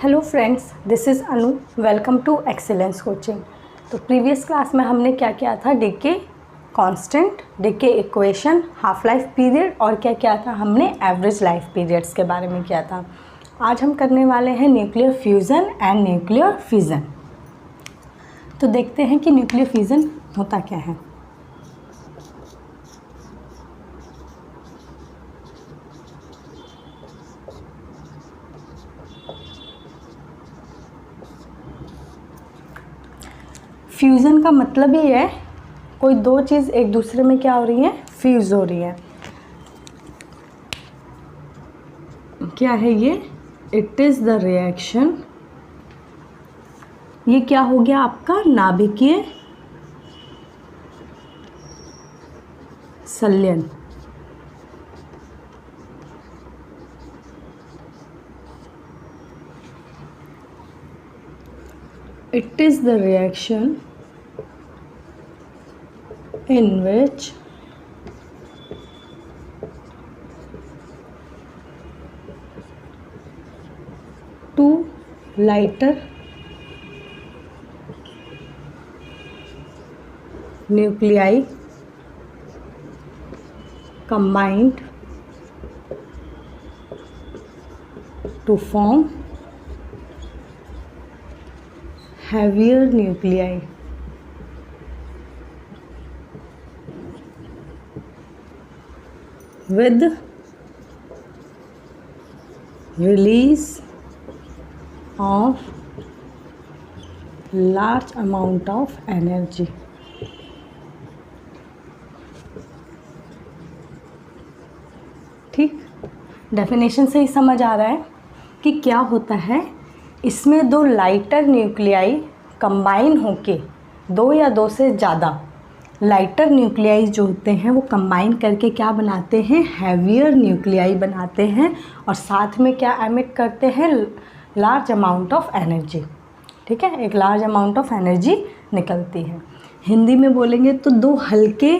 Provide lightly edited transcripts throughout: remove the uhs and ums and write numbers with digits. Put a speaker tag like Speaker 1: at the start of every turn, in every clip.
Speaker 1: Hello friends, this is Anu. Welcome to excellence coaching. तो previous class में हमने क्या किया था, decay constant, decay equation, half life period और क्या किया था हमने, एवरेज लाइफ पीरियड्स के बारे में किया था। आज हम करने वाले हैं nuclear fusion and nuclear fission. तो देखते हैं कि न्यूक्लियर फिजन होता क्या है। फ्यूज़न का मतलब ही है कोई दो चीज़ एक दूसरे में क्या हो रही है, फ्यूज़ हो रही है। क्या है ये, इट इज़ द रिएक्शन, ये क्या हो गया आपका नाभिकीय संलयन। It is the reaction in which two lighter nuclei combined to form heavier nuclei. With release of large amount of energy. ठीक, डेफिनेशन से ही समझ आ रहा है कि क्या होता है। इसमें दो लाइटर न्यूक्लियाई कंबाइन होके, दो या दो से ज़्यादा लाइटर न्यूक्लियाई जो होते हैं वो कंबाइन करके क्या बनाते हैं, हैवियर न्यूक्लियाई बनाते हैं और साथ में क्या एमिट करते हैं, लार्ज अमाउंट ऑफ एनर्जी। ठीक है, एक लार्ज अमाउंट ऑफ एनर्जी निकलती है। हिंदी में बोलेंगे तो दो हल्के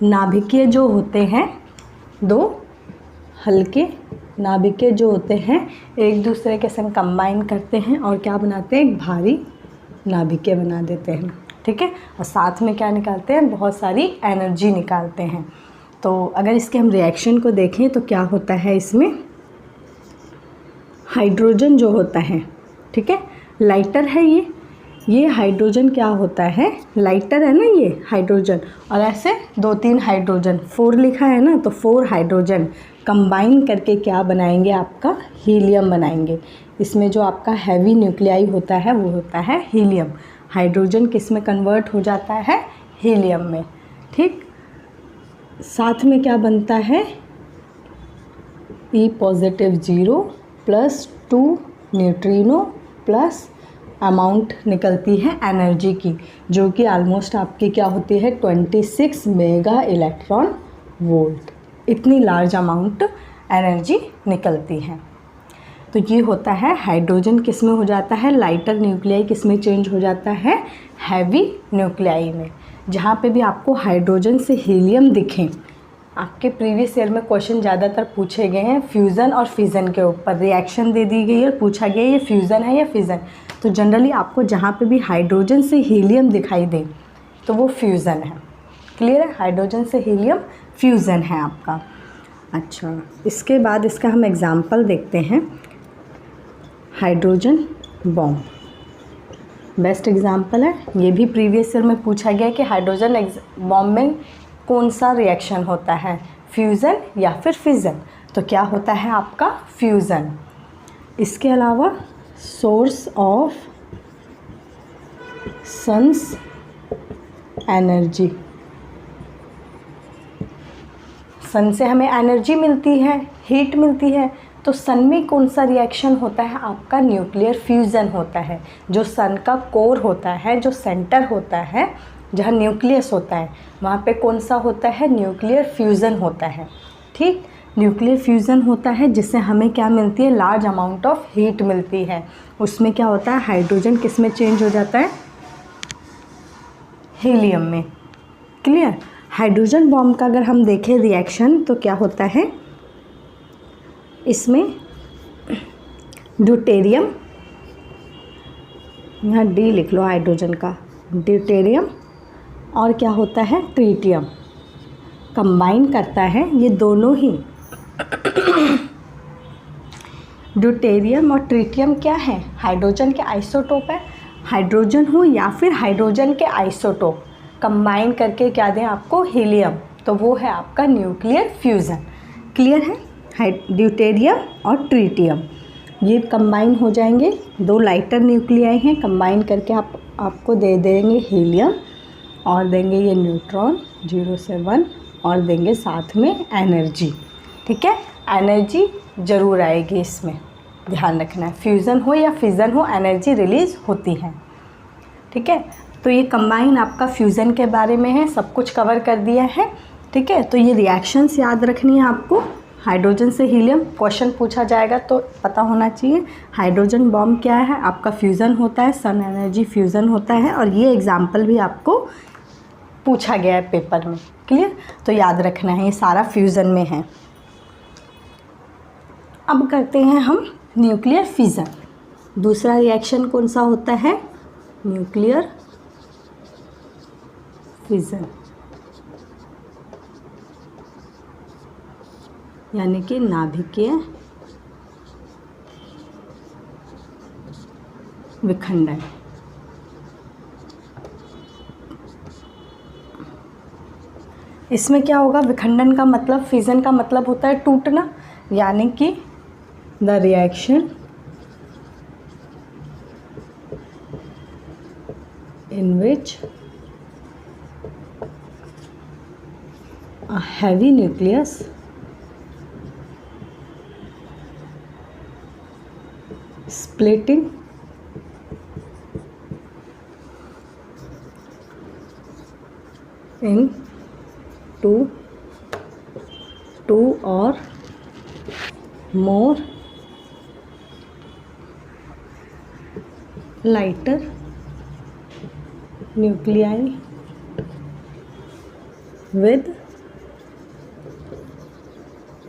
Speaker 1: नाभिकीय जो होते हैं, दो हल्के नाभिकीय जो होते हैं एक दूसरे के संग कंबाइन करते हैं और क्या बनाते हैं, एक भारी नाभिकीय बना देते हैं। ठीक है, और साथ में क्या निकालते हैं, बहुत सारी एनर्जी निकालते हैं। तो अगर इसके हम रिएक्शन को देखें तो क्या होता है, इसमें हाइड्रोजन जो होता है, ठीक है, लाइटर है ये हाइड्रोजन क्या होता है, लाइटर है ना ये हाइड्रोजन, और ऐसे दो तीन हाइड्रोजन, 4 लिखा है ना, तो 4 हाइड्रोजन कंबाइन करके क्या बनाएंगे, आपका हीलियम बनाएंगे। इसमें जो आपका हैवी न्यूक्लियाई होता है वो होता है हीलियम। हाइड्रोजन किस में कन्वर्ट हो जाता है, हीलियम में। ठीक, साथ में क्या बनता है, E positive 0 plus 2 neutrino plus amount निकलती है एनर्जी की, जो कि ऑलमोस्ट आपकी क्या होती है, 26 मेगा इलेक्ट्रॉन वोल्ट। इतनी लार्ज अमाउंट एनर्जी निकलती है। तो ये होता है हाइड्रोजन किस में हो जाता है, लाइटर न्यूक्लियाई किस में चेंज हो जाता है, हैवी न्यूक्लियाई में। जहाँ पे भी आपको हाइड्रोजन से हीलियम दिखें, आपके प्रीवियस ईयर में क्वेश्चन ज़्यादातर पूछे गए हैं फ्यूज़न और फिज़न के ऊपर, रिएक्शन दे दी गई और पूछा गया ये फ्यूज़न है या फिज़न। तो जनरली आपको जहाँ पे भी हाइड्रोजन से हीलियम दिखाई दे तो वो फ्यूज़न है। क्लियर है, हाइड्रोजन से हीलियम फ्यूज़न है आपका। अच्छा, इसके बाद इसका हम एग्ज़ाम्पल देखते हैं। हाइड्रोजन बॉम्ब बेस्ट एग्जाम्पल है। ये भी प्रीवियस ईयर में पूछा गया कि हाइड्रोजन बॉम्ब में कौन सा रिएक्शन होता है, फ्यूज़न या फिर फिज़न। तो क्या होता है आपका फ्यूज़न। इसके अलावा सोर्स ऑफ सन्स एनर्जी, सन से हमें एनर्जी मिलती है, हीट मिलती है। तो सन में कौन सा रिएक्शन होता है आपका, न्यूक्लियर फ्यूज़न होता है। जो सन का कोर होता है, जो सेंटर होता है, जहाँ न्यूक्लियस होता है, वहाँ पे कौन सा होता है, न्यूक्लियर फ्यूज़न होता है। ठीक, न्यूक्लियर फ्यूज़न होता है जिससे हमें क्या मिलती है, लार्ज अमाउंट ऑफ हीट मिलती है। उसमें क्या होता है, हाइड्रोजन किस में चेंज हो जाता है, हीलियम में। क्लियर। हाइड्रोजन बॉम्ब का अगर हम देखें रिएक्शन तो क्या होता है, इसमें ड्यूटेरियम यहाँ डी लिख लो हाइड्रोजन का, ड्यूटेरियम और क्या होता है ट्रीटियम, कंबाइन करता है ये दोनों ही। ड्यूटेरियम और ट्रीटियम क्या है, हाइड्रोजन के आइसोटोप है। हाइड्रोजन हो या फिर हाइड्रोजन के आइसोटोप कंबाइन करके क्या दें आपको, हीलियम, तो वो है आपका न्यूक्लियर फ्यूज़न। क्लियर है, ड्यूटेरियम और ट्रीटियम ये कंबाइन हो जाएंगे, दो लाइटर न्यूक्लियाई हैं, कंबाइन करके आपको दे देंगे हीलियम और देंगे ये न्यूट्रॉन 0 से 1 और देंगे साथ में एनर्जी। ठीक है, एनर्जी ज़रूर आएगी इसमें, ध्यान रखना है, फ्यूज़न हो या फिज़न हो एनर्जी रिलीज़ होती है। ठीक है, तो ये कंबाइन आपका फ्यूज़न के बारे में है, सब कुछ कवर कर दिया है। ठीक है, तो ये रिएक्शंस याद रखनी है आपको। हाइड्रोजन से हीलियम क्वेश्चन पूछा जाएगा तो पता होना चाहिए। हाइड्रोजन बॉम्ब क्या है, आपका फ्यूज़न होता है, सन एनर्जी फ्यूज़न होता है, और ये एग्जाम्पल भी आपको पूछा गया है पेपर में। क्लियर, तो याद रखना है ये सारा फ्यूज़न में है। अब करते हैं हम न्यूक्लियर फिज़न। दूसरा रिएक्शन कौन सा होता है, न्यूक्लियर फिज़न, यानी कि नाभिकीय विखंडन। इसमें क्या होगा, विखंडन का मतलब, फिज़न का मतलब होता है टूटना, यानी कि the reaction in which a heavy nucleus splitting into two or more lighter nuclei with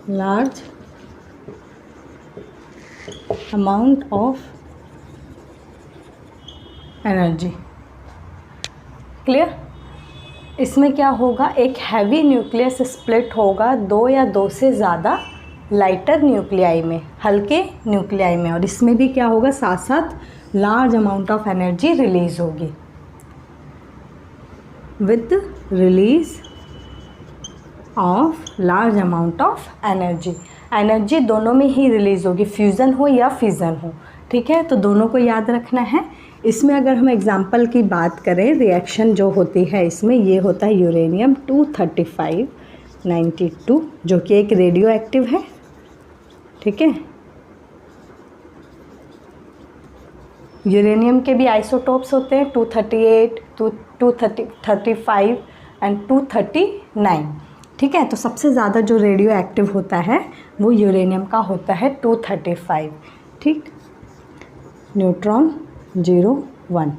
Speaker 1: large amount of energy। Clear, इसमें क्या होगा, एक हैवी न्यूक्लियस स्प्लिट होगा दो या दो से ज़्यादा लाइटर न्यूक्लियाई में, हल्के न्यूक्लियाई में, और इसमें भी क्या होगा, साथ साथ large amount of energy release होगी। With release of large amount of energy, energy दोनों में ही रिलीज़ होगी, फ्यूज़न हो या फिज़न हो। ठीक है, तो दोनों को याद रखना है। इसमें अगर हम एग्जांपल की बात करें, रिएक्शन जो होती है इसमें, ये होता है यूरेनियम 23592 जो कि एक रेडियो एक्टिव है। ठीक है, यूरेनियम के भी आइसोटोप्स होते हैं 238, 235 एंड 239। ठीक है, तो सबसे ज़्यादा जो रेडियो एक्टिव होता है वो यूरेनियम का होता है 235। ठीक, न्यूट्रॉन 0 1।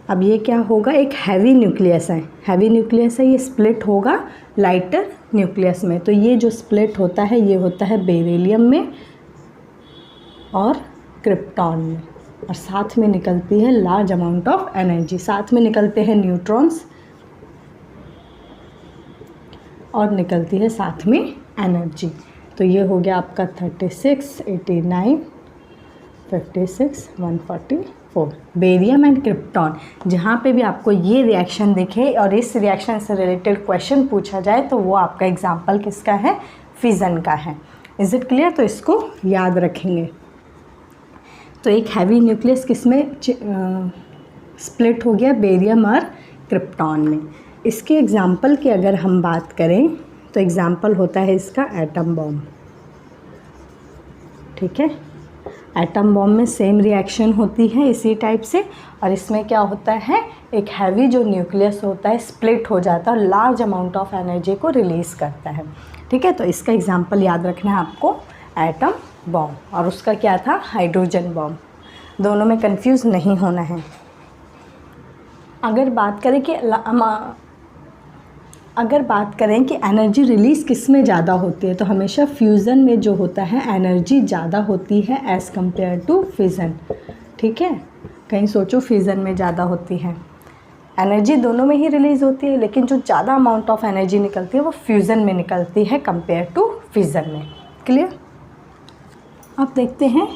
Speaker 1: अब ये क्या होगा, एक हैवी न्यूक्लियस है, हैवी न्यूक्लियस है, ये स्प्लिट होगा लाइटर न्यूक्लियस में। तो ये जो स्प्लिट होता है ये होता है बेरिलियम में और क्रिप्टॉन में, और साथ में निकलती है लार्ज अमाउंट ऑफ एनर्जी, साथ में निकलते हैं न्यूट्रॉन्स और निकलती है साथ में एनर्जी। तो ये हो गया आपका 36, 89, 56, 144। बेरियम एंड क्रिप्टॉन, जहाँ पे भी आपको ये रिएक्शन दिखे और इस रिएक्शन से रिलेटेड क्वेश्चन पूछा जाए तो वो आपका एग्जाम्पल किसका है, फिज़न का है। इज़ इट क्लियर, तो इसको याद रखेंगे। तो एक हैवी न्यूक्लियस किसमें स्प्लिट हो गया, बेरियम और क्रिप्टॉन में। इसके एग्जाम्पल की अगर हम बात करें तो एग्जाम्पल होता है इसका एटम बॉम्ब। ठीक है, एटम बॉम्ब में सेम रिएक्शन होती है इसी टाइप से, और इसमें क्या होता है, एक हैवी जो न्यूक्लियस होता है स्प्लिट हो जाता है और लार्ज अमाउंट ऑफ एनर्जी को रिलीज़ करता है। ठीक है, तो इसका एग्जाम्पल याद रखना है आपको, एटम बॉम्ब, और उसका क्या था, हाइड्रोजन बॉम्ब। दोनों में कंफ्यूज नहीं होना है। अगर बात करें कि एनर्जी रिलीज़ किस में ज़्यादा होती है, तो हमेशा फ्यूज़न में जो होता है एनर्जी ज़्यादा होती है एज़ कम्पेयर टू फिज़न। ठीक है, कहीं सोचो फ्यूज़न में ज़्यादा होती है एनर्जी, दोनों में ही रिलीज़ होती है, लेकिन जो ज़्यादा अमाउंट ऑफ एनर्जी निकलती है वो फ्यूज़न में निकलती है कंपेयर टू फिज़न में। क्लियर? अब देखते हैं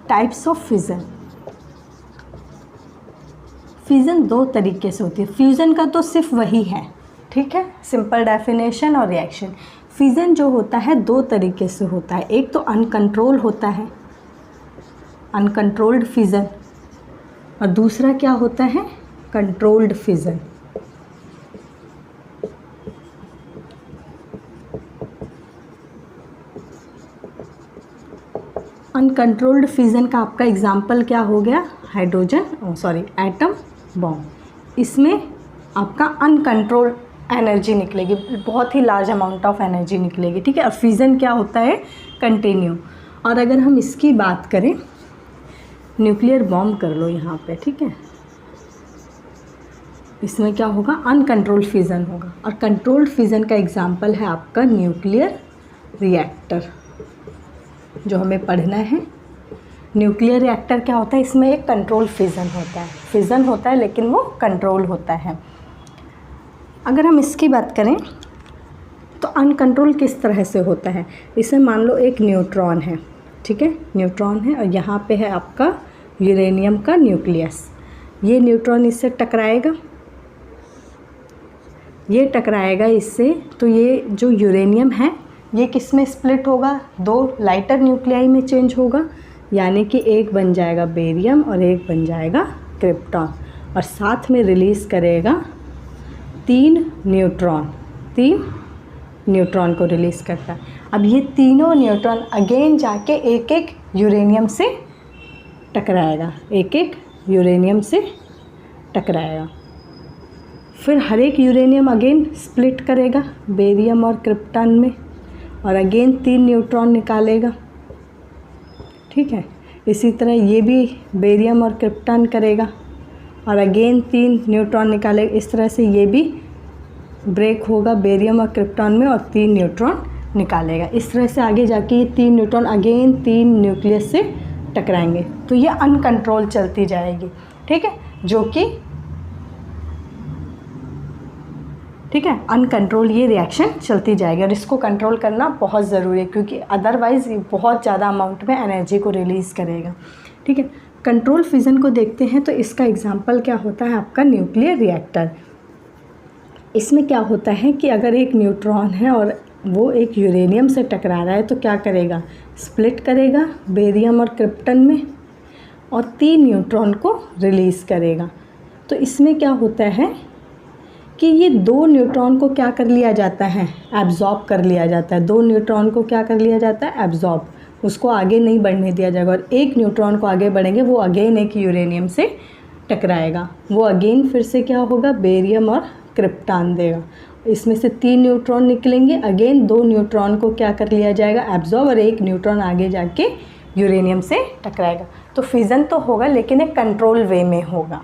Speaker 1: टाइप्स ऑफ फिज़न। फिज़न दो तरीके से होती है। फ्यूज़न का तो सिर्फ वही है, ठीक है, सिंपल डेफिनेशन और रिएक्शन। फिज़न जो होता है दो तरीके से होता है, एक तो अनकंट्रोल होता है, अनकंट्रोल्ड फिज़न, और दूसरा क्या होता है, कंट्रोल्ड फिज़न। अनकंट्रोल्ड फिज़न का आपका एग्जाम्पल क्या हो गया, एटम बॉम्ब। इसमें आपका अनकंट्रोल एनर्जी निकलेगी, बहुत ही लार्ज अमाउंट ऑफ एनर्जी निकलेगी, ठीक है। और फिज़न क्या होता है, कंटिन्यू। और अगर हम इसकी बात करें, न्यूक्लियर बॉम्ब कर लो यहाँ पे, ठीक है, इसमें क्या होगा, अनकंट्रोल्ड फिज़न होगा। और कंट्रोल्ड फिज़न का एग्जाम्पल है आपका न्यूक्लियर रिएक्टर, जो हमें पढ़ना है। न्यूक्लियर रिएक्टर क्या होता है, इसमें एक कंट्रोल फिज़न होता है, फिज़न होता है लेकिन वो कंट्रोल होता है। अगर हम इसकी बात करें तो अनकंट्रोल किस तरह से होता है, इसमें मान लो एक न्यूट्रॉन है, ठीक है, न्यूट्रॉन है, और यहाँ पे है आपका यूरेनियम का न्यूक्लियस। ये न्यूट्रॉन इससे टकराएगा, ये टकराएगा इससे, तो ये जो यूरेनियम है ये किस में स्प्लिट होगा, दो लाइटर न्यूक्लियाई में चेंज होगा, यानी कि एक बन जाएगा बेरियम और एक बन जाएगा क्रिप्टॉन, और साथ में रिलीज़ करेगा तीन न्यूट्रॉन को रिलीज़ करता है। अब ये तीनों न्यूट्रॉन अगेन जाके एक एक यूरेनियम से टकराएगा, एक एक यूरेनियम से टकराएगा। फिर हर एक यूरेनियम अगेन स्प्लिट करेगा बेरियम और क्रिप्टॉन में, और अगेन तीन न्यूट्रॉन निकालेगा, ठीक है। इसी तरह ये भी बेरियम और क्रिप्टॉन करेगा और अगेन तीन न्यूट्रॉन निकालेगा। इस तरह से ये भी ब्रेक होगा बेरियम और क्रिप्टॉन में और तीन न्यूट्रॉन निकालेगा। इस तरह से आगे जाके ये तीन न्यूट्रॉन अगेन तीन न्यूक्लियस से टकराएंगे, तो ये अनकंट्रोल चलती जाएगी, ठीक है, जो कि ठीक है, अनकंट्रोल ये रिएक्शन चलती जाएगी। और इसको कंट्रोल करना बहुत ज़रूरी है, क्योंकि अदरवाइज़ ये बहुत ज़्यादा अमाउंट में एनर्जी को रिलीज़ करेगा, ठीक है। कंट्रोल फिज़न को देखते हैं तो इसका एग्जांपल क्या होता है, आपका न्यूक्लियर रिएक्टर। इसमें क्या होता है कि अगर एक न्यूट्रॉन है और वो एक यूरेनियम से टकरा रहा है तो क्या करेगा, स्प्लिट करेगा बेरियम और क्रिप्टन में और तीन न्यूट्रॉन को रिलीज़ करेगा। तो इसमें क्या होता है कि ये दो न्यूट्रॉन को क्या कर लिया जाता है, एब्जॉर्ब कर लिया जाता है। दो न्यूट्रॉन को क्या कर लिया जाता है, एब्जॉर्ब, उसको आगे नहीं बढ़ने दिया जाएगा। और एक न्यूट्रॉन को आगे बढ़ेंगे, वो अगेन एक यूरेनियम से टकराएगा, वो अगेन फिर से क्या होगा, बेरियम और क्रिप्टॉन देगा। इसमें से तीन न्यूट्रॉन निकलेंगे, अगेन दो न्यूट्रॉन को क्या कर लिया जाएगा, एब्जॉर्ब, और एक न्यूट्रॉन आगे जाके यूरेनियम से टकराएगा। तो फिज़न तो होगा लेकिन एक कंट्रोल वे में होगा।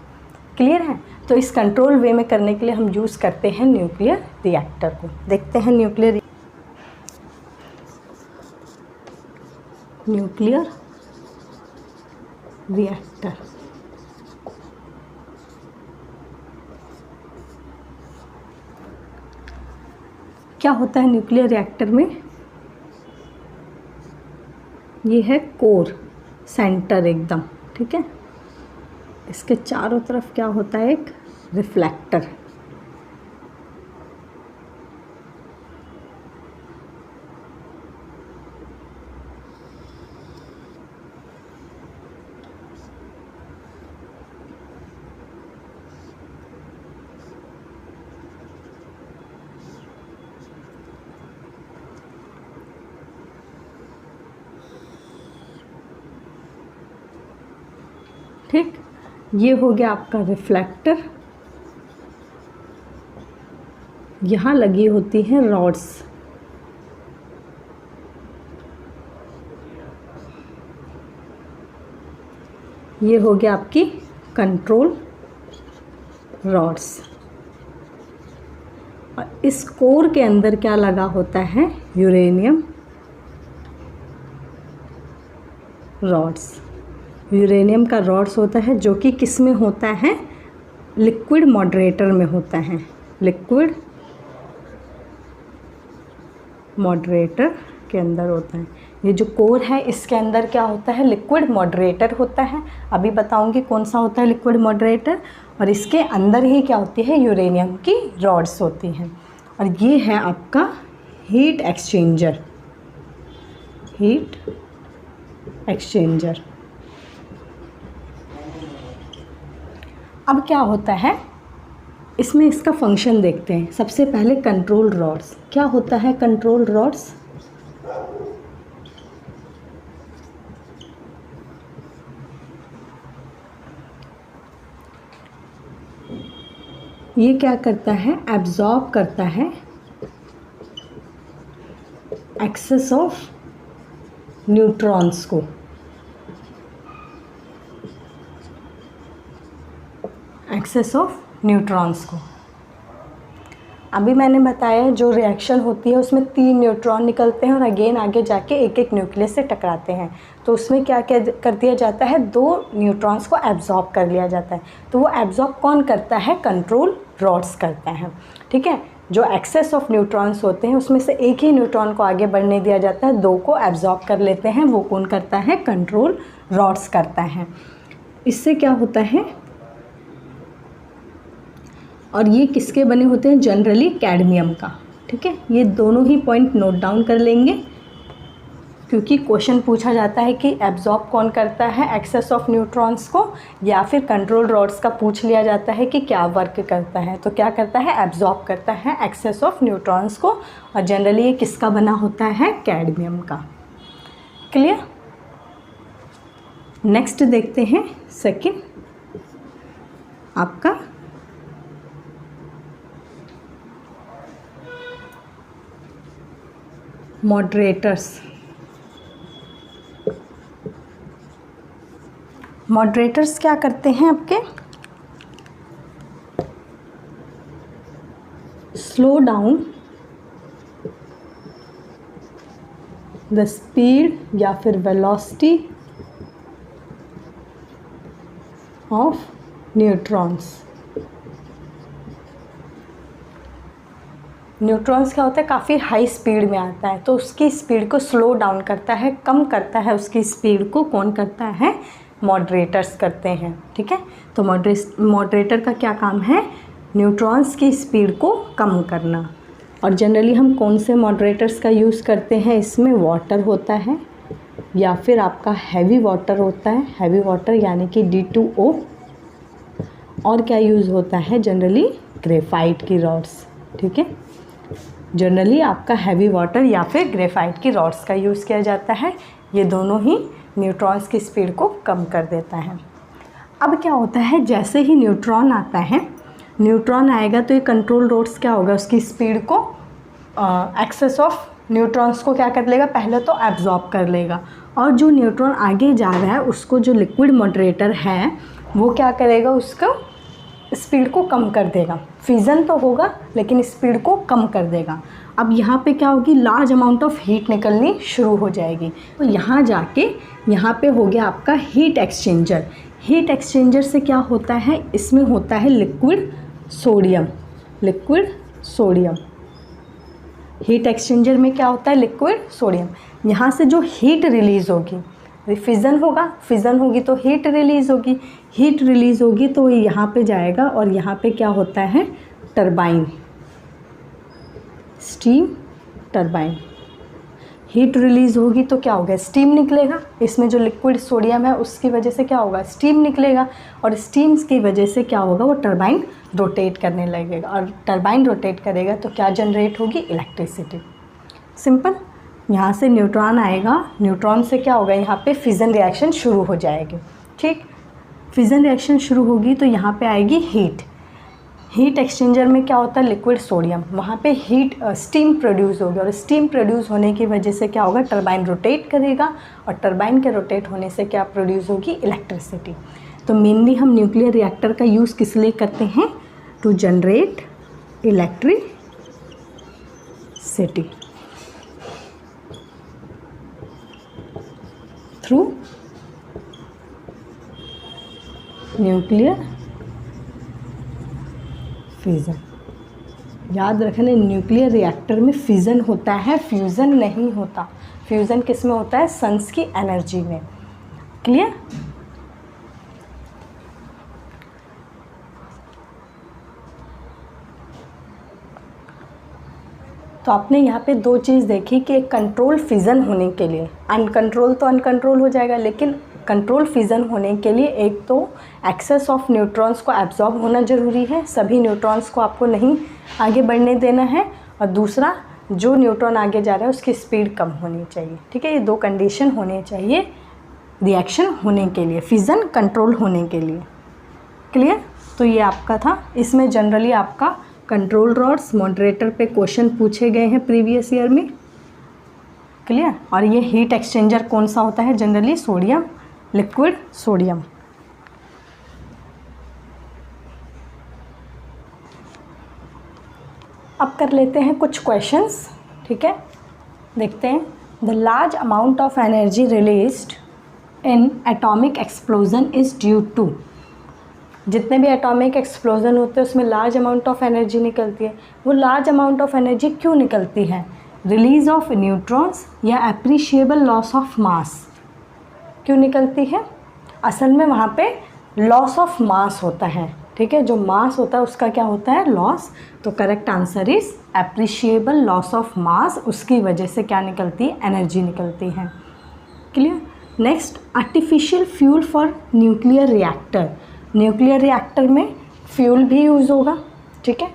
Speaker 1: क्लियर है? तो इस कंट्रोल वे में करने के लिए हम यूज़ करते हैं न्यूक्लियर रिएक्टर को। देखते हैं न्यूक्लियर रिएक्टर। क्या होता है न्यूक्लियर रिएक्टर में, ये है कोर, सेंटर एकदम, ठीक है। इसके चारों तरफ क्या होता है, एक रिफ्लेक्टर। ठीक, ये हो गया आपका रिफ्लेक्टर। यहाँ लगी होती हैं रॉड्स, ये हो गया आपकी कंट्रोल रॉड्स। और इस कोर के अंदर क्या लगा होता है, यूरेनियम रॉड्स। यूरेनियम का रॉड्स होता है जो कि किस में होता है, लिक्विड मॉडरेटर में होता है, लिक्विड मॉडरेटर के अंदर होता है। ये जो कोर है इसके अंदर क्या होता है, लिक्विड मॉडरेटर होता है। अभी बताऊंगी कौन सा होता है लिक्विड मॉडरेटर। और इसके अंदर ही क्या होती है, यूरेनियम की रॉड्स होती हैं। और ये है आपका हीट एक्सचेंजर, हीट एक्सचेंजर। अब क्या होता है इसमें, इसका फंक्शन देखते हैं। सबसे पहले कंट्रोल रॉड्स, क्या होता है कंट्रोल रॉड्स, ये क्या करता है, एब्जॉर्ब करता है एक्सेस ऑफ न्यूट्रॉन्स को, एक्सेस ऑफ न्यूट्रॉन्स को। अभी मैंने बताया जो रिएक्शन होती है उसमें 3 न्यूट्रॉन निकलते हैं और अगेन आगे जाके एक एक न्यूक्लियस से टकराते हैं। तो उसमें क्या क्या कर दिया जाता है, 2 न्यूट्रॉन्स को एब्जॉर्ब कर लिया जाता है। तो वो एब्जॉर्ब कौन करता है, कंट्रोल रॉड्स करता है। ठीक है, जो एक्सेस ऑफ न्यूट्रॉन्स होते हैं उसमें से एक ही न्यूट्रॉन को आगे बढ़ने दिया जाता है, 2 को एब्जॉर्ब कर लेते हैं। वो कौन करता है, कंट्रोल रॉड्स करता है। इससे क्या होता है, और ये किसके बने होते हैं, जनरली कैडमियम का। ठीक है, ये दोनों ही पॉइंट नोट डाउन कर लेंगे क्योंकि क्वेश्चन पूछा जाता है कि एब्जॉर्ब कौन करता है एक्सेस ऑफ न्यूट्रॉन्स को, या फिर कंट्रोल रॉड्स का पूछ लिया जाता है कि क्या वर्क करता है। तो क्या करता है, एब्जॉर्ब करता है एक्सेस ऑफ न्यूट्रॉन्स को। और जनरली ये किसका बना होता है, कैडमियम का। क्लियर। नेक्स्ट देखते हैं सेकंड आपका मॉडरेटर्स। मॉडरेटर्स क्या करते हैं आपके, स्लो डाउन द स्पीड या फिर वेलोसिटी ऑफ न्यूट्रॉन्स। न्यूट्रॉन्स क्या होता है, काफ़ी हाई स्पीड में आता है, तो उसकी स्पीड को स्लो डाउन करता है, कम करता है उसकी स्पीड को। कौन करता है, मॉडरेटर्स करते हैं। ठीक है, तो मॉडरेटर का क्या काम है, न्यूट्रॉन्स की स्पीड को कम करना। और जनरली हम कौन से मॉडरेटर्स का यूज़ करते हैं, इसमें वाटर होता है या फिर आपका हैवी वाटर होता है, हैवी वाटर यानी कि D2O। और क्या यूज़ होता है, जनरली ग्रेफाइट की रॉड्स। ठीक है, जनरली आपका हैवी वाटर या फिर ग्रेफाइट की रॉड्स का यूज़ किया जाता है। ये दोनों ही न्यूट्रॉन्स की स्पीड को कम कर देता है। अब क्या होता है, जैसे ही न्यूट्रॉन आता है, न्यूट्रॉन आएगा तो ये कंट्रोल रॉड्स क्या होगा, उसकी स्पीड को एक्सेस ऑफ न्यूट्रॉन्स को क्या कर लेगा, पहले तो एब्जॉर्ब कर लेगा। और जो न्यूट्रॉन आगे जा रहा है उसको जो लिक्विड मॉडरेटर है वो क्या करेगा, उसको स्पीड को कम कर देगा। फ्यूज़न तो होगा लेकिन स्पीड को कम कर देगा। अब यहाँ पे क्या होगी, लार्ज अमाउंट ऑफ हीट निकलनी शुरू हो जाएगी। तो यहाँ जाके यहाँ पे हो गया आपका हीट एक्सचेंजर। हीट एक्सचेंजर से क्या होता है, इसमें होता है liquid sodium, liquid sodium. Heat exchanger में क्या होता है, लिक्विड सोडियम। यहाँ से जो हीट रिलीज़ होगी, फिज़न होगा, फिज़न होगी तो हीट रिलीज़ होगी, हीट रिलीज़ होगी तो ये यहाँ पे जाएगा और यहाँ पे क्या होता है, turbine, steam turbine. Heat release होगी तो क्या होगा, स्टीम निकलेगा। इसमें जो लिक्विड सोडियम है उसकी वजह से क्या होगा, स्टीम निकलेगा। और स्टीम की वजह से क्या होगा, वो टरबाइन रोटेट करने लगेगा। और टरबाइन रोटेट करेगा तो क्या जनरेट होगी, इलेक्ट्रिसिटी। सिंपल। यहाँ से न्यूट्रॉन आएगा, न्यूट्रॉन से क्या होगा, यहाँ पे फिज़न रिएक्शन शुरू हो जाएगी। ठीक, फिज़न रिएक्शन शुरू होगी तो यहाँ पे आएगी हीट। हीट एक्सचेंजर में क्या होता है, लिक्विड सोडियम, वहाँ पे हीट स्टीम प्रोड्यूस होगी। और स्टीम प्रोड्यूस होने की वजह से क्या होगा, टरबाइन रोटेट करेगा। और टरबाइन के रोटेट होने से क्या प्रोड्यूस होगी, इलेक्ट्रिसिटी। तो मेनली हम न्यूक्लियर रिएक्टर का यूज़ किस लिए करते हैं, to generate electricity through nuclear fission. याद रखना, न्यूक्लियर रिएक्टर में फिज़न होता है, फ्यूज़न नहीं होता। फ्यूज़न किस में होता है? सन्स की एनर्जी में। क्लियर? तो आपने यहाँ पे दो चीज़ देखी कि एक कंट्रोल फिज़न होने के लिए, अनकंट्रोल तो अनकंट्रोल हो जाएगा, लेकिन कंट्रोल फिज़न होने के लिए एक तो एक्सेस ऑफ न्यूट्रॉन्स को एब्जॉर्ब होना ज़रूरी है, सभी न्यूट्रॉन्स को आपको नहीं आगे बढ़ने देना है, और दूसरा जो न्यूट्रॉन आगे जा रहा है उसकी स्पीड कम होनी चाहिए। ठीक है, ये दो कंडीशन होने चाहिए रिएक्शन होने के लिए, फिज़न कंट्रोल होने के लिए। क्लियर? तो ये आपका था। इसमें जनरली आपका कंट्रोल रॉड्स, मॉडरेटर पे क्वेश्चन पूछे गए हैं प्रीवियस ईयर में। क्लियर? और ये हीट एक्सचेंजर कौन सा होता है? Generally sodium, liquid sodium. अब कर लेते हैं कुछ क्वेश्चंस। ठीक है, देखते हैं। The large amount of energy released in atomic explosion is due to. जितने भी एटॉमिक एक्सप्लोजन होते हैं उसमें लार्ज अमाउंट ऑफ एनर्जी निकलती है। वो लार्ज अमाउंट ऑफ एनर्जी क्यों निकलती है? रिलीज ऑफ न्यूट्रॉन्स या एप्रिशिएबल लॉस ऑफ मास। क्यों निकलती है? असल में वहाँ पे लॉस ऑफ मास होता है। ठीक है, जो मास होता है उसका क्या होता है? लॉस। तो correct answer is appreciable loss of mass. उसकी वजह से क्या निकलती है? एनर्जी निकलती है। Clear? Next, artificial fuel for nuclear reactor. Nuclear reactor में फ्यूल भी यूज़ होगा। ठीक है,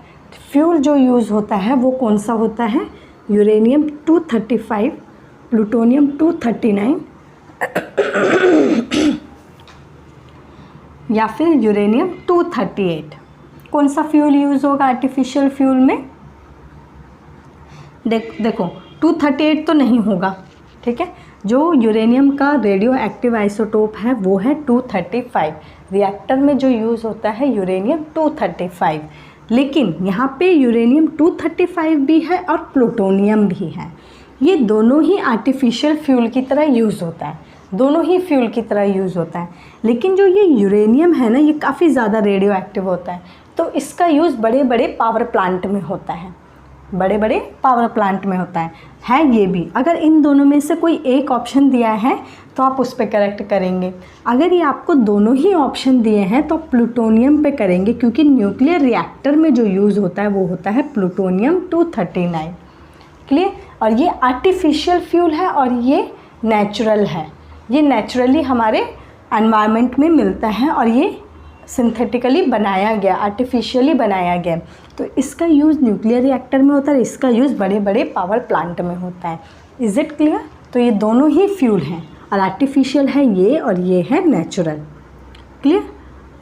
Speaker 1: फ्यूल जो यूज़ होता है वो कौन सा होता है? यूरेनियम 235, प्लूटोनियम 239 या फिर यूरेनियम 238। कौन सा फ्यूल यूज़ होगा आर्टिफिशियल फ्यूल में? देखो 238 तो नहीं होगा। ठीक है, जो यूरेनियम का रेडियो एक्टिव आइसोटोप है वो है 235। रिएक्टर में जो यूज़ होता है यूरेनियम 235, लेकिन यहाँ पे यूरेनियम 235 भी है और प्लूटोनियम भी है। ये दोनों ही आर्टिफिशियल फ्यूल की तरह यूज़ होता है, दोनों ही फ्यूल की तरह यूज़ होता है। लेकिन जो ये यूरेनियम है ना, ये काफ़ी ज़्यादा रेडियो एक्टिव होता है, तो इसका यूज़ बड़े बड़े पावर प्लांट में होता है, बड़े बड़े पावर प्लांट में होता है ये भी। अगर इन दोनों में से कोई एक ऑप्शन दिया है तो आप उस पर करेक्ट करेंगे। अगर ये आपको दोनों ही ऑप्शन दिए हैं तो प्लूटोनियम पे करेंगे, क्योंकि न्यूक्लियर रिएक्टर में जो यूज़ होता है वो होता है प्लूटोनियम 239। क्लियर? और ये आर्टिफिशियल फ्यूल है और ये नेचुरल है। ये नेचुरली हमारे एनवायरनमेंट में मिलता है और ये सिंथेटिकली बनाया गया, आर्टिफिशियली बनाया गया। तो इसका यूज़ न्यूक्लियर रिएक्टर में होता है, इसका यूज़ बड़े बड़े पावर प्लांट में होता है। Is it clear? तो ये दोनों ही फ्यूल हैं, और आर्टिफिशियल है ये और ये है नेचुरल। क्लियर?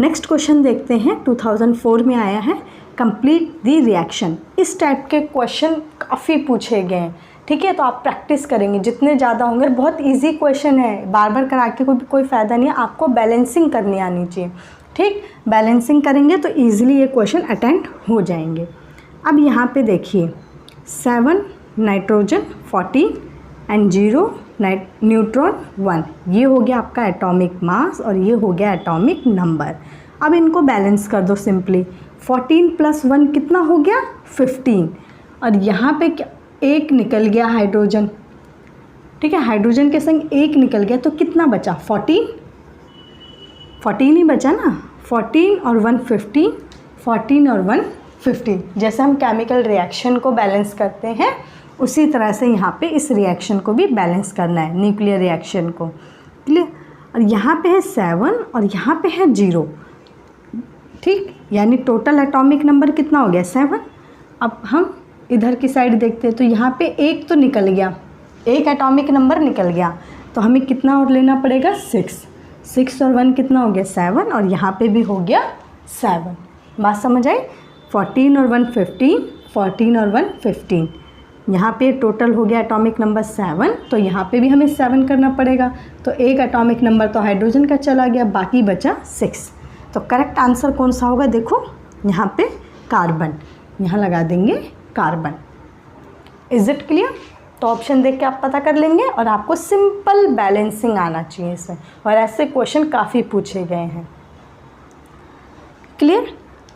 Speaker 1: नेक्स्ट क्वेश्चन देखते हैं, 2004 में आया है, कंप्लीट द रिएक्शन। इस टाइप के क्वेश्चन काफ़ी पूछे गए हैं। ठीक है, तो आप प्रैक्टिस करेंगे, जितने ज़्यादा होंगे। बहुत इजी क्वेश्चन है, बार बार करा के कोई फ़ायदा नहीं है। आपको बैलेंसिंग करनी आनी चाहिए। ठीक, बैलेंसिंग करेंगे तो ईजिली ये क्वेश्चन अटेंड हो जाएंगे। अब यहाँ पे देखिए, 7 नाइट्रोजन 14 एंड 0 न्यूट्रॉन 1, ये हो गया आपका एटॉमिक मास और ये हो गया एटॉमिक नंबर। अब इनको बैलेंस कर दो सिंपली। 14 + 1 कितना हो गया? 15। और यहाँ पे क्या, एक निकल गया हाइड्रोजन। ठीक है, हाइड्रोजन के संग एक निकल गया तो कितना बचा? 14 ही बचा ना। 14 और 1 15, 14 और 1 15। जैसे हम केमिकल रिएक्शन को बैलेंस करते हैं उसी तरह से यहाँ पे इस रिएक्शन को भी बैलेंस करना है, न्यूक्लियर रिएक्शन को। क्लियर? और यहाँ पे है 7 और यहाँ पे है 0। ठीक, यानी टोटल एटॉमिक नंबर कितना हो गया? 7। अब हम इधर की साइड देखते हैं तो यहाँ पे एक तो निकल गया, एक एटॉमिक नंबर निकल गया, तो हमें कितना और लेना पड़ेगा? 6 और 1 कितना हो गया? 7, और यहाँ पे भी हो गया 7। बात समझ आई? 14 और 1 15, 14 और 1 15। यहाँ पे टोटल हो गया एटॉमिक नंबर 7, तो यहाँ पे भी हमें 7 करना पड़ेगा। तो एक एटॉमिक नंबर तो हाइड्रोजन का चला गया, बाकी बचा 6। तो करेक्ट आंसर कौन सा होगा? देखो यहाँ पे कार्बन, यहाँ लगा देंगे कार्बन। Is it clear? तो ऑप्शन देख के आप पता कर लेंगे, और आपको सिंपल बैलेंसिंग आना चाहिए इसमें। और ऐसे क्वेश्चन काफ़ी पूछे गए हैं। क्लियर।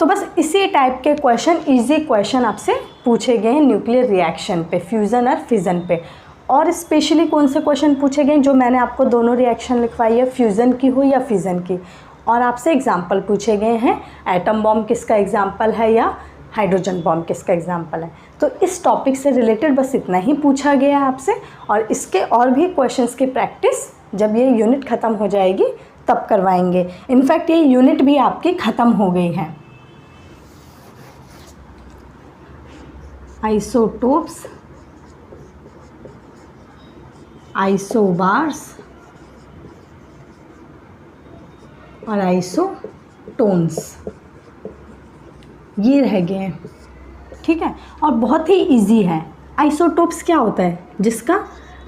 Speaker 1: तो बस इसी टाइप के क्वेश्चन, इजी क्वेश्चन आपसे पूछे गए हैं न्यूक्लियर रिएक्शन पे, फ्यूज़न और फिज़न पे। और स्पेशली कौन से क्वेश्चन पूछे गए जो मैंने आपको दोनों रिएक्शन लिखवाई है, फ्यूज़न की हो या फिज़न की। और आपसे एग्जाम्पल पूछे गए हैं, एटम बॉम्ब किसका एग्जाम्पल है या हाइड्रोजन बॉम्ब किसका एग्जाम्पल है। तो इस टॉपिक से रिलेटेड बस इतना ही पूछा गया है आपसे, और इसके और भी क्वेश्चंस की प्रैक्टिस जब ये यूनिट ख़त्म हो जाएगी तब करवाएंगे। इनफैक्ट ये यूनिट भी आपकी ख़त्म हो गई है। आइसोटोप्स, आइसोबार्स और आइसोटोन्स, ये रह गए हैं, ठीक है। और बहुत ही इजी है। आइसोटोप्स क्या होता है? जिसका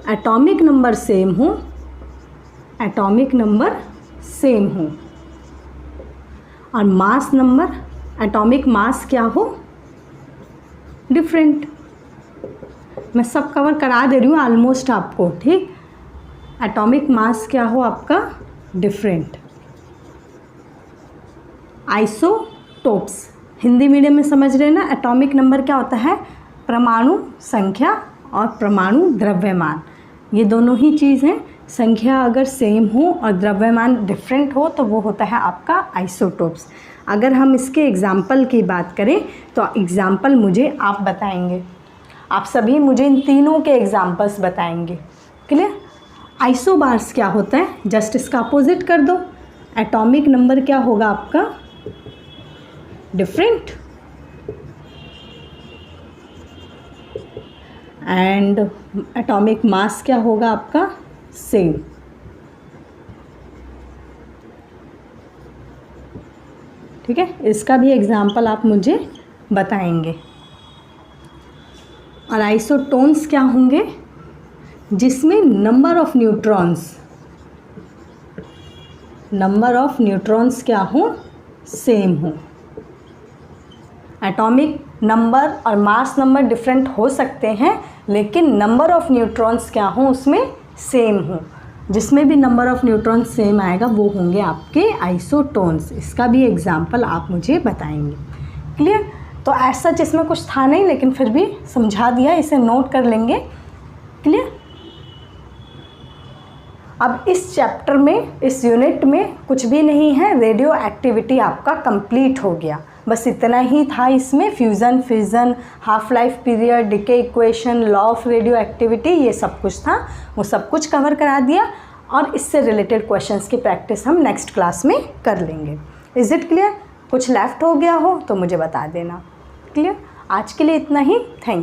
Speaker 1: एटॉमिक नंबर सेम हो, एटॉमिक नंबर सेम हो, और मास नंबर, एटॉमिक मास क्या हो, डिफरेंट। मैं सब कवर करा दे रही हूँ ऑलमोस्ट आपको, ठीक। एटॉमिक मास क्या हो आपका, डिफरेंट। आइसोटोप्स हिंदी मीडियम में समझ रहे हैं ना। एटॉमिक नंबर क्या होता है, परमाणु संख्या और परमाणु द्रव्यमान, ये दोनों ही चीज़ हैं। संख्या अगर सेम हो और द्रव्यमान डिफरेंट हो तो वो होता है आपका आइसोटोप्स। अगर हम इसके एग्जाम्पल की बात करें तो एग्जाम्पल मुझे आप बताएंगे, आप सभी मुझे इन तीनों के एग्जाम्पल्स बताएंगे, क्लियर। आइसोबार्स क्या होता है, जस्ट इसका अपोजिट कर दो। एटॉमिक नंबर क्या होगा आपका, डिफरेंट, एंड एटॉमिक मास क्या होगा आपका, सेम। ठीक है, इसका भी एग्जाम्पल आप मुझे बताएंगे। और आइसोटोन्स क्या होंगे, जिसमें नंबर ऑफ न्यूट्रॉन्स क्या हो, सेम हो। एटॉमिक नंबर और मास नंबर डिफरेंट हो सकते हैं, लेकिन नंबर ऑफ न्यूट्रॉन्स क्या हो, उसमें सेम हो। जिसमें भी नंबर ऑफ न्यूट्रॉन्स सेम आएगा वो होंगे आपके आइसोटोन्स। इसका भी एग्जाम्पल आप मुझे बताएंगे, क्लियर। तो ऐसा इसमें कुछ था नहीं, लेकिन फिर भी समझा दिया, इसे नोट कर लेंगे, क्लियर। अब इस चैप्टर में, इस यूनिट में कुछ भी नहीं है, रेडियो एक्टिविटी आपका कंप्लीट हो गया। बस इतना ही था इसमें, fusion, fission, half life period, decay equation, law of radio activity, ये सब कुछ था, वो सब कुछ कवर करा दिया। और इससे रिलेटेड क्वेश्चंस की प्रैक्टिस हम नेक्स्ट क्लास में कर लेंगे। Is it clear? कुछ लेफ्ट हो गया हो तो मुझे बता देना, क्लियर। आज के लिए इतना ही, थैंक यू।